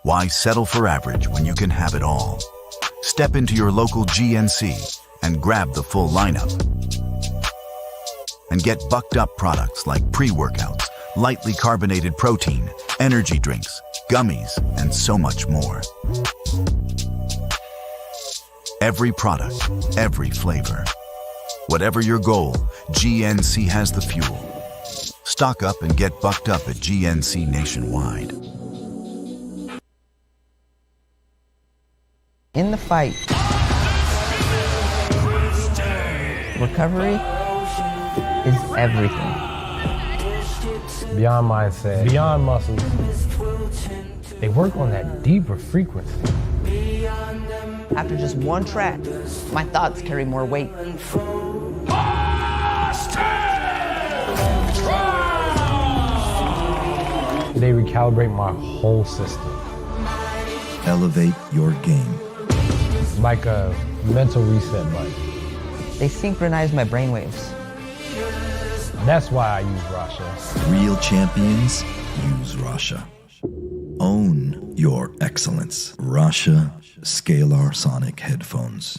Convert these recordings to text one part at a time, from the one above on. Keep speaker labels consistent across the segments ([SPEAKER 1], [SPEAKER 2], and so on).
[SPEAKER 1] Why settle for average when you can have it all? Step into your local GNC and grab the full lineup. And get bucked up products like pre-workouts, lightly carbonated protein, energy drinks, gummies, and so much more. Every product, every flavor. Whatever your goal, GNC has the fuel. Stock up and get bucked up at GNC nationwide.
[SPEAKER 2] In the fight, recovery is everything.
[SPEAKER 3] Beyond mindset, beyond muscles, they work on that deeper frequency.
[SPEAKER 2] After just one track, my thoughts carry more weight.
[SPEAKER 3] They recalibrate my whole system.
[SPEAKER 4] Elevate your game.
[SPEAKER 3] Like a mental reset button.
[SPEAKER 2] They synchronize my brainwaves.
[SPEAKER 3] That's why I use Rasha.
[SPEAKER 4] Real champions use Rasha. Own your excellence. Rasha Scalar Sonic headphones.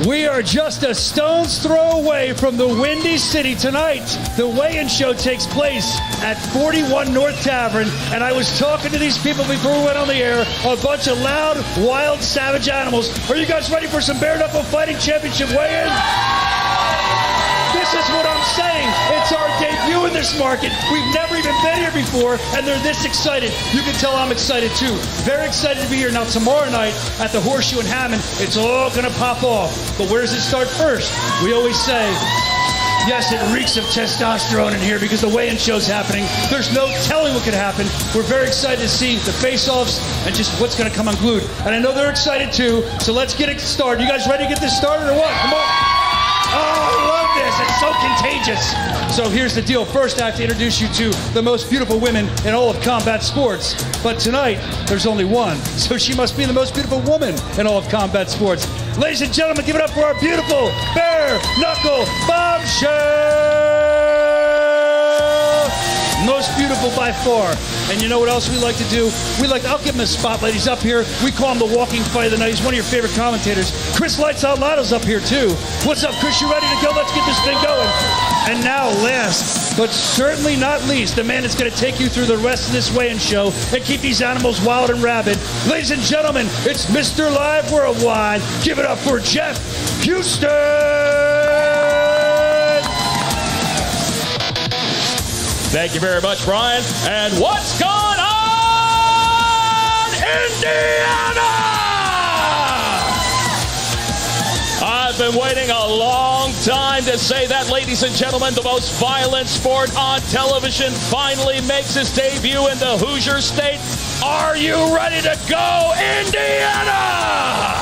[SPEAKER 5] We are just a stone's throw away from the Windy City tonight. The weigh-in show takes place at 41 North Tavern, and I was talking to these people before we went on the air, a bunch of loud, wild, savage animals. Are you guys ready for some bare-knuckle fighting championship weigh-in? This is what I'm saying. It's our debut in this market. We've never even been here before, and they're this excited. You can tell I'm excited too. Very excited to be here. Now tomorrow night at the Horseshoe in Hammond, it's all going to pop off. But where does it start first? We always say, yes, it reeks of testosterone in here because the weigh-in show's happening. There's no telling what could happen. We're very excited to see the face-offs and just what's going to come unglued. And I know they're excited too, so let's get it started. You guys ready to get this started or what? Come on. Oh, I love this. It's so contagious. So here's the deal. First, I have to introduce you to the most beautiful women in all of combat sports. But tonight, there's only one. So she must be the most beautiful woman in all of combat sports. Ladies and gentlemen, give it up for our beautiful bare-knuckle bombshell. Most beautiful by far. And you know what else we like to do? I'll give him a spotlight. He's up here. We call him the walking fight of the night. He's one of your favorite commentators. Chris Lights Out Lotto's up here too. What's up, Chris? You ready to go? Let's get this thing going. And now, last, but certainly not least, the man that's going to take you through the rest of this weigh-in show and keep these animals wild and rabid. Ladies and gentlemen, it's Mr. Live Worldwide. Give it up for Jeff Houston.
[SPEAKER 6] Thank you very much, Brian. And what's going on, Indiana? I've been waiting a long time to say that, ladies and gentlemen. The most violent sport on television finally makes its debut in the Hoosier State. Are you ready to go, Indiana?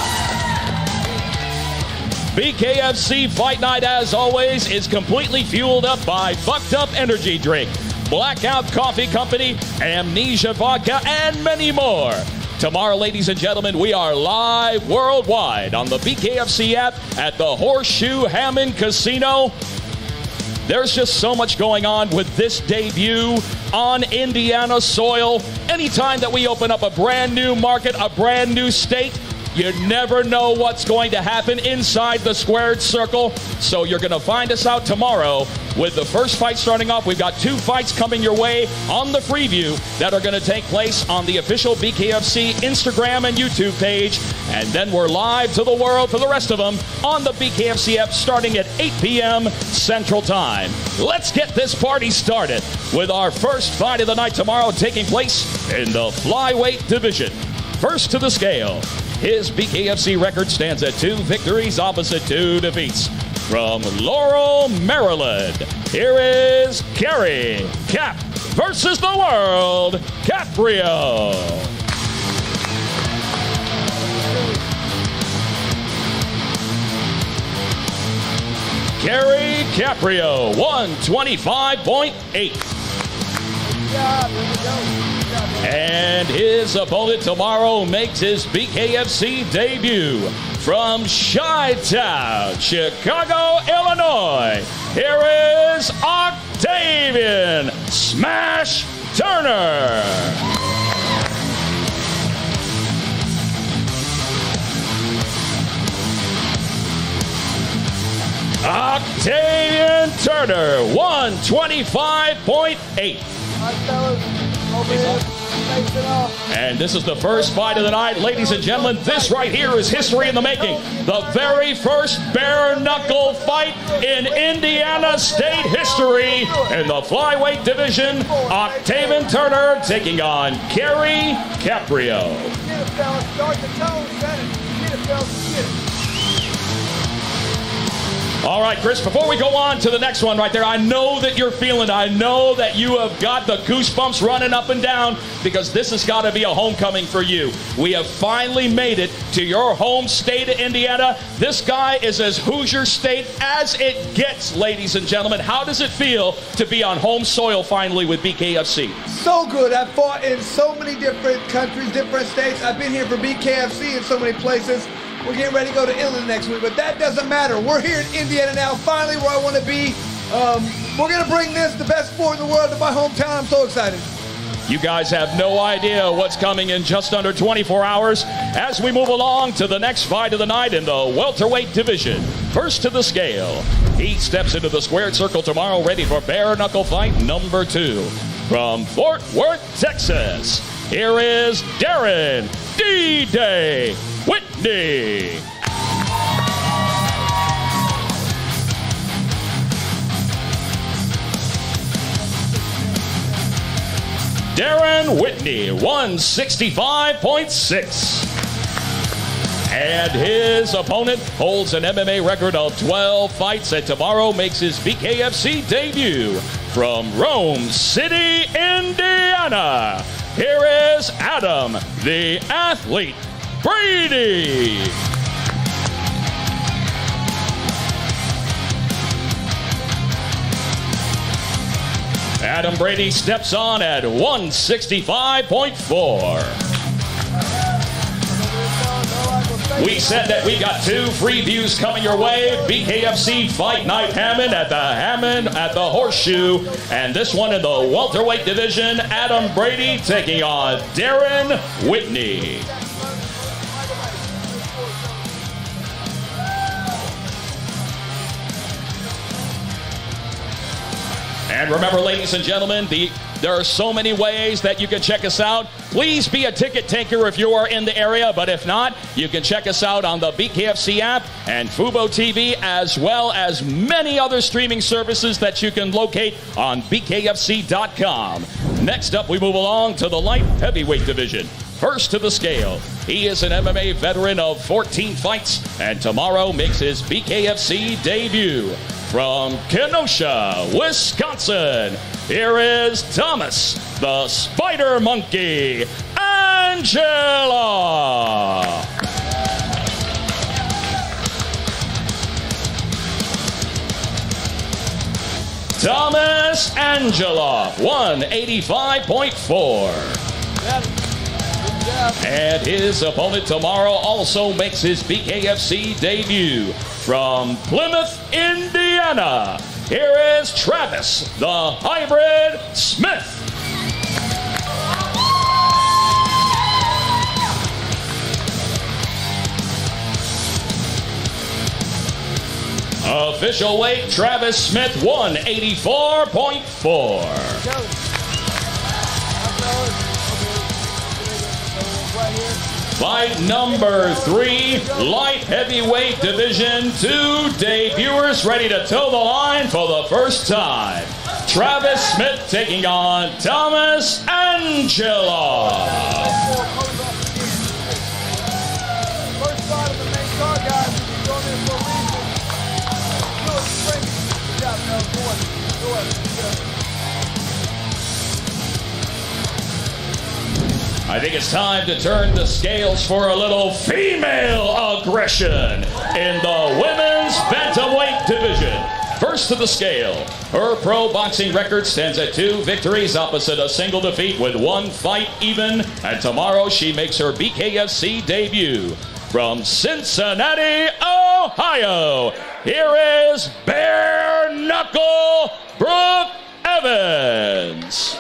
[SPEAKER 6] BKFC Fight Night, as always, is completely fueled up by Bucked Up Energy Drink, Blackout Coffee Company, Amnesia Vodka, and many more. Tomorrow, ladies and gentlemen, we are live worldwide on the BKFC app at the Horseshoe Hammond Casino. There's just so much going on with this debut on Indiana soil. Anytime that we open up a brand new market, a brand new state, You never know what's going to happen inside the squared circle. So you're going to find us out tomorrow with the first fight starting off. We've got 2 fights coming your way on the Freeview that are going to take place on the official BKFC Instagram and YouTube page. And then we're live to the world for the rest of them on the BKFC app starting at 8 p.m. Central Time. Let's get this party started with our first fight of the night tomorrow taking place in the Flyweight division. First to the scale, his BKFC record stands at 2 victories opposite 2 defeats. From Laurel, Maryland, here is Gary Cap versus the world, Caprio. Gary Caprio, 125.8. And his opponent tomorrow makes his BKFC debut from Chi-Town, Chicago, Illinois. Here is Octavian Smash Turner. Octavian Turner, 125.8. And this is the first fight of the night. Ladies and gentlemen, this right here is history in the making. The very first bare-knuckle fight in Indiana State history in the Flyweight division. Octavian Turner taking on Gary Caprio. All right, Chris, before we go on to the next one right there, I know that you're feeling, I know that you have got the goosebumps running up and down because this has got to be a homecoming for you. We have finally made it to your home state of Indiana. This guy is as Hoosier State as it gets, ladies and gentlemen. How does it feel to be on home soil finally with BKFC?
[SPEAKER 7] So good. I've fought in so many different countries, different states. I've been here for BKFC in so many places. We're getting ready to go to Italy next week, but that doesn't matter. We're here in Indiana now, finally where I want to be. We're going to bring this, the best sport in the world, to my hometown. I'm so excited.
[SPEAKER 6] You guys have no idea what's coming in just under 24 hours as we move along to the next fight of the night in the welterweight division. First to the scale, he steps into the squared circle tomorrow ready for bare-knuckle fight number 2. From Fort Worth, Texas, here is Darren D-Day Whitney. Darren Whitney, 165.6. And his opponent holds an MMA record of 12 fights and tomorrow makes his BKFC debut from Rome City, Indiana. Here is Adam, the athlete, Brady. Adam Brady steps on at 165.4. We said that we got 2 free views coming your way. BKFC Fight Night Hammond at the Horseshoe. And this one in the welterweight division, Adam Brady taking on Darren Whitney. And remember, ladies and gentlemen, there are so many ways that you can check us out. Please be a ticket taker if you are in the area, but if not, you can check us out on the BKFC app and Fubo TV, as well as many other streaming services that you can locate on BKFC.com. Next up, we move along to the light heavyweight division. First to the scale, he is an MMA veteran of 14 fights, and tomorrow makes his BKFC debut. From Kenosha, Wisconsin, here is Thomas, the Spider Monkey, Angela. Thomas Angela, 185.4. And his opponent tomorrow also makes his BKFC debut. From Plymouth, Indiana, here is Travis, the Hybrid Smith. Official weight, Travis Smith, 184.4. Fight number 3, light heavyweight division. 2 debuters ready to toe the line for the first time. Travis Smith taking on Thomas Angela.
[SPEAKER 7] First fight of the main card, guys. We're going in for a reason. Good job, Mel. Go ahead.
[SPEAKER 6] I think it's time to turn the scales for a little female aggression in the women's bantamweight division. First to the scale, her pro boxing record stands at 2 victories opposite a single defeat with 1 fight even. And tomorrow she makes her BKFC debut. From Cincinnati, Ohio, here is bare-knuckle Brooke Evans.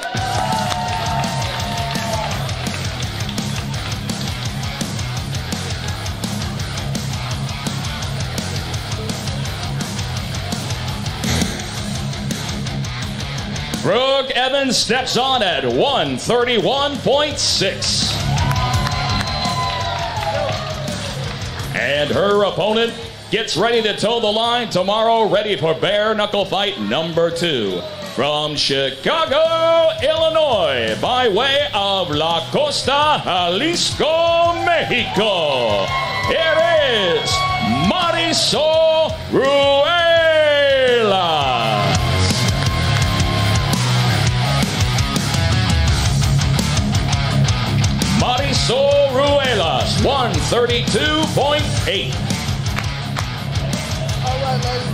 [SPEAKER 6] Brooke Evans steps on at 131.6. And her opponent gets ready to toe the line tomorrow, ready for bare-knuckle fight number 2. From Chicago, Illinois, by way of La Costa, Jalisco, Mexico, here is Marisol Ruelas. Marisol Ruelas, 132.8.
[SPEAKER 7] All right, ladies.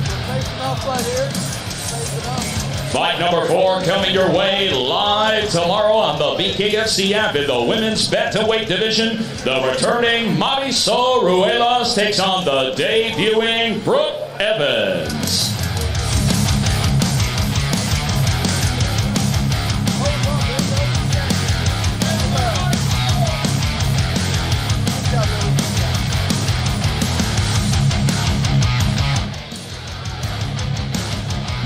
[SPEAKER 7] We're facing off right here. Facing off.
[SPEAKER 6] Fight number 4 coming your way live tomorrow on the BKFC app in the women's bantamweight division. The returning Marisol Ruelas takes on the debuting Brooke Evans.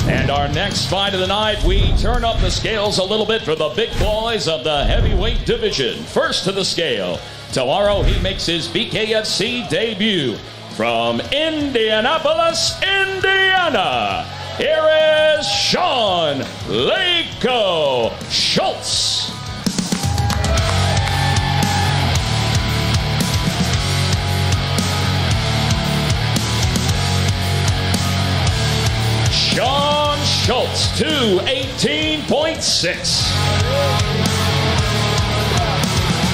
[SPEAKER 6] And our next fight of the night, we turn up the scales a little bit for the big boys of the heavyweight division. First to the scale. Tomorrow he makes his BKFC debut. From Indianapolis, Indiana, here is Sean Lako Schultz. Sean Schultz, 218.6.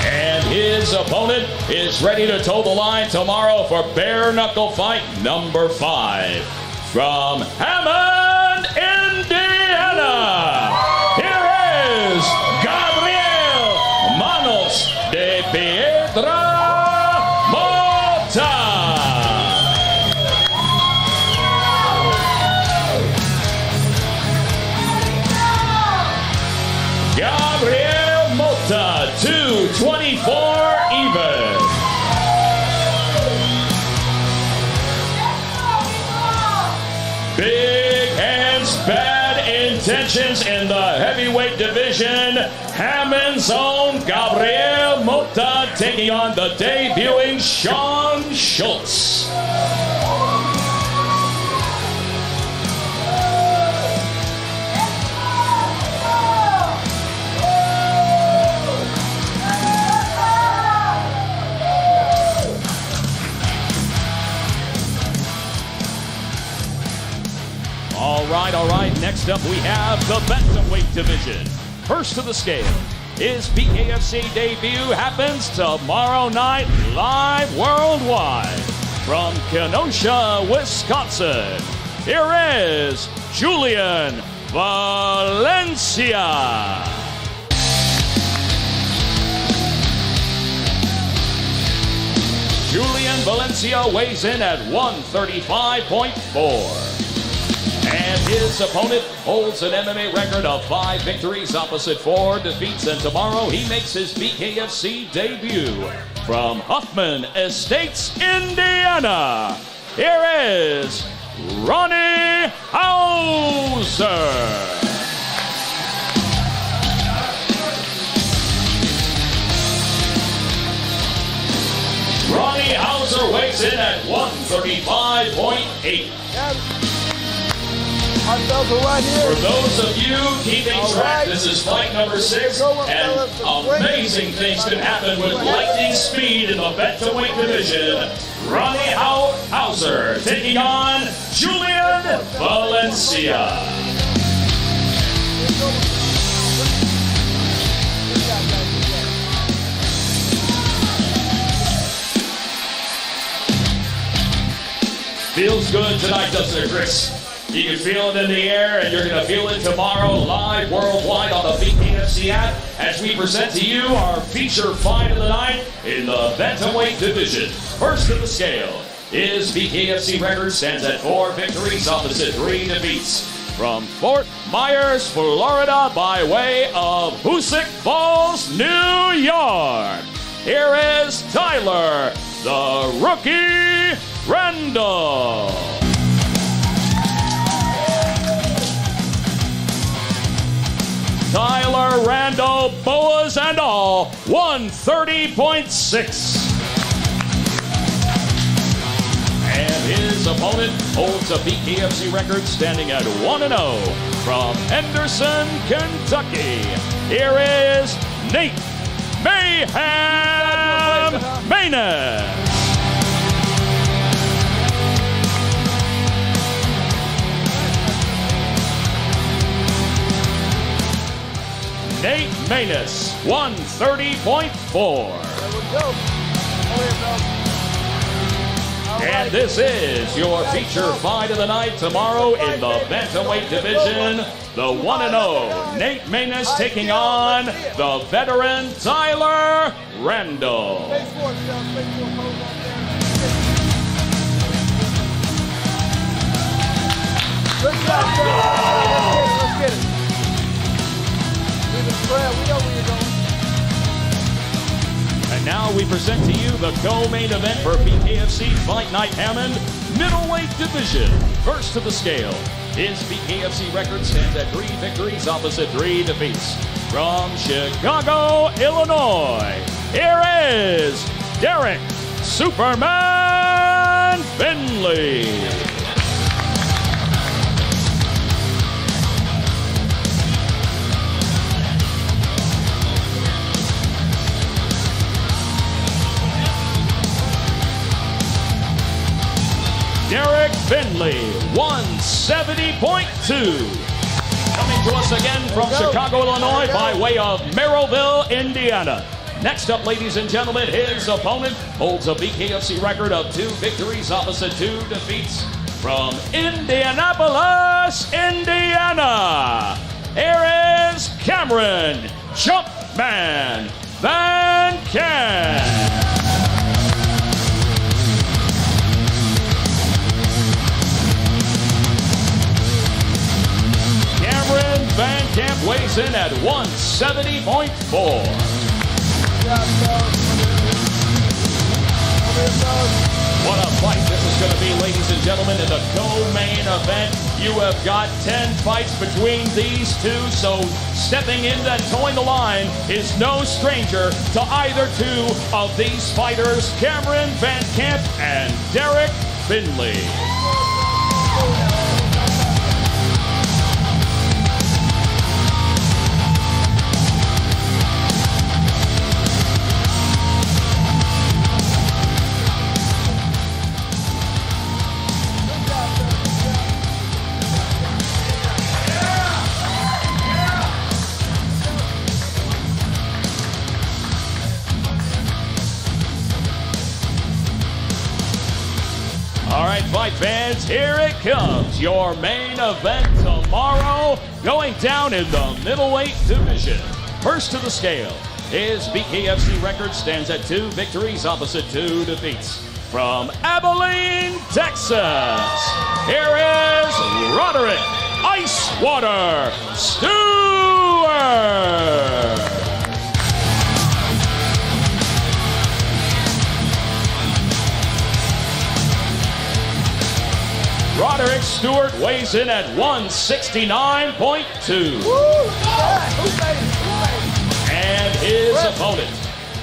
[SPEAKER 6] And his opponent is ready to toe the line tomorrow for bare-knuckle fight number 5. From Hammond, Indiana, here is Gabriel Manos de Piedra Mota. Gabriel Mota, 224 even. Big hands, bad intentions in the heavyweight division. Hammond's own Gabriel Mota taking on the debuting Sean Schultz. All right. Next up, we have the bantamweight division. First to the scale. His BKFC debut happens tomorrow night, live worldwide. From Kenosha, Wisconsin, here is Julian Valencia. Julian Valencia weighs in at 135.4. And his opponent holds an MMA record of 5 victories opposite 4 defeats. And tomorrow he makes his BKFC debut. From Huffman Estates, Indiana, here is Ronnie Hauser. Ronnie Hauser weighs in at 135.8. For those of you keeping track, this is fight number 6, and amazing things can happen with lightning speed in the Bantamweight division. Ronnie Hauser taking on Julian Valencia. Feels good tonight, doesn't it, Chris? You can feel it in the air, and you're going to feel it tomorrow live worldwide on the BKFC app as we present to you our feature fight of the night in the Bantamweight division. First to the scale is BKFC record stands at 4 victories opposite 3 defeats. From Fort Myers, Florida, by way of Hoosick Falls, New York. Here is Tyler, the rookie Randall. Tyler Randall, boas and all, 130.6. And his opponent holds a BKFC record standing at 1-0 from Henderson, Kentucky. Here is Nate Mayhem Maynard. Nate Manus, 130.4. And this is your feature fight of the night tomorrow in the Bantamweight division. The 1-0 Nate Manus taking on the veteran Tyler Randall.
[SPEAKER 7] Let's get it.
[SPEAKER 6] And now we present to you the co-main event for BKFC Fight Night Hammond middleweight division. First to the scale, his BKFC record stands at 3 victories opposite 3 defeats. From Chicago, Illinois, here is Derek Superman Finley. Derek Finley, 170.2. Coming to us again from Chicago, Illinois, by way of Merrillville, Indiana. Next up, ladies and gentlemen, his opponent holds a BKFC record of 2 victories opposite 2 defeats. From Indianapolis, Indiana, here is Cameron Jumpman Van Camp. Van Camp weighs in at 170.4. What a fight this is going to be, ladies and gentlemen, in the co-main event. You have got 10 fights between these two, so stepping in and towing the line is no stranger to either two of these fighters, Cameron Van Camp and Derek Finley. Fight fans, here it comes. Your main event tomorrow, going down in the middleweight division. First to the scale, his BKFC record stands at 2 victories opposite 2 defeats. From Abilene, Texas, here is Roderick Icewater Stewart. Roderick Stewart weighs in at 169.2. And his opponent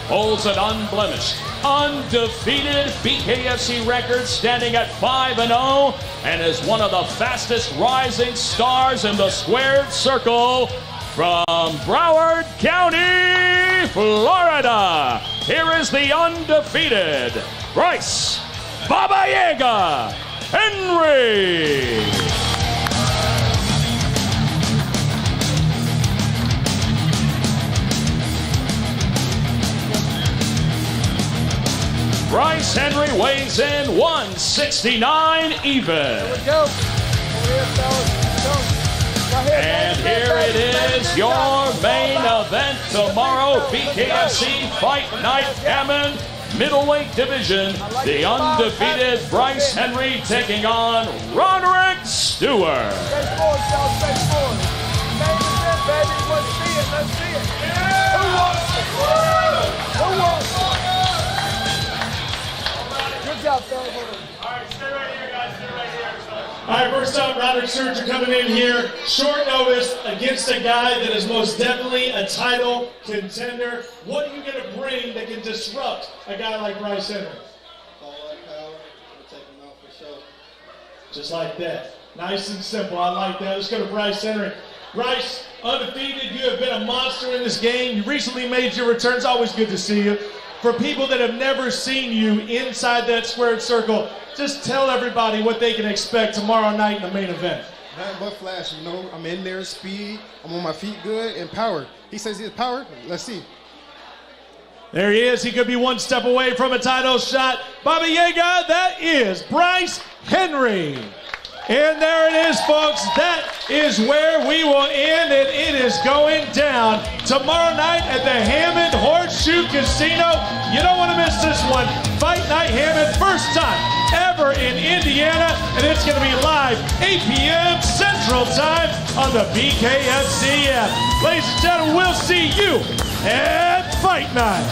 [SPEAKER 6] holds an unblemished, undefeated BKFC record, standing at 5-0, and is one of the fastest rising stars in the squared circle from Broward County, Florida. Here is the undefeated Bryce Baba Yaga Henry. Bryce Henry weighs in 169 even.
[SPEAKER 7] Here we go.
[SPEAKER 6] And here it is, your main event tomorrow, BKFC Fight Night Hammond middleweight division. The undefeated Bryce Henry taking on Roderick Stewart.
[SPEAKER 7] Stay forward, y'all. Stay forward. Main event, baby. Let's see it. Let's see it. Who wants it? Who wants it? Good job, fellas.
[SPEAKER 8] All right, stay right here, guys. Stay right here. All right, first up, Roderick Stewart coming in here. Short notice against a guy that is most definitely a title contender. What are you going to bring that can disrupt a guy like Bryce Henry?
[SPEAKER 9] All that power, we'll take him out for sure.
[SPEAKER 8] Just like that. Nice and simple. I like that. Let's go to Bryce Henry. Bryce, undefeated. You have been a monster in this game. You recently made your return. It's always good to see you. For people that have never seen you inside that squared circle, just tell everybody what they can expect tomorrow night in the main event.
[SPEAKER 9] Nothing but flash, you know. I'm in there, speed. I'm on my feet good and power. He says he has power. Let's see.
[SPEAKER 8] There he is. He could be one step away from a title shot. Baba Yaga, that is Bryce Henry. And there it is, folks. That is where we will end it. It is going down tomorrow night at the Hammond Horseshoe Casino. You don't want to miss this one. Fight Night Hammond, first time ever in Indiana, and it's going to be live 8 p.m. Central Time on the BKFC app. Ladies and gentlemen, we'll see you at Fight Night.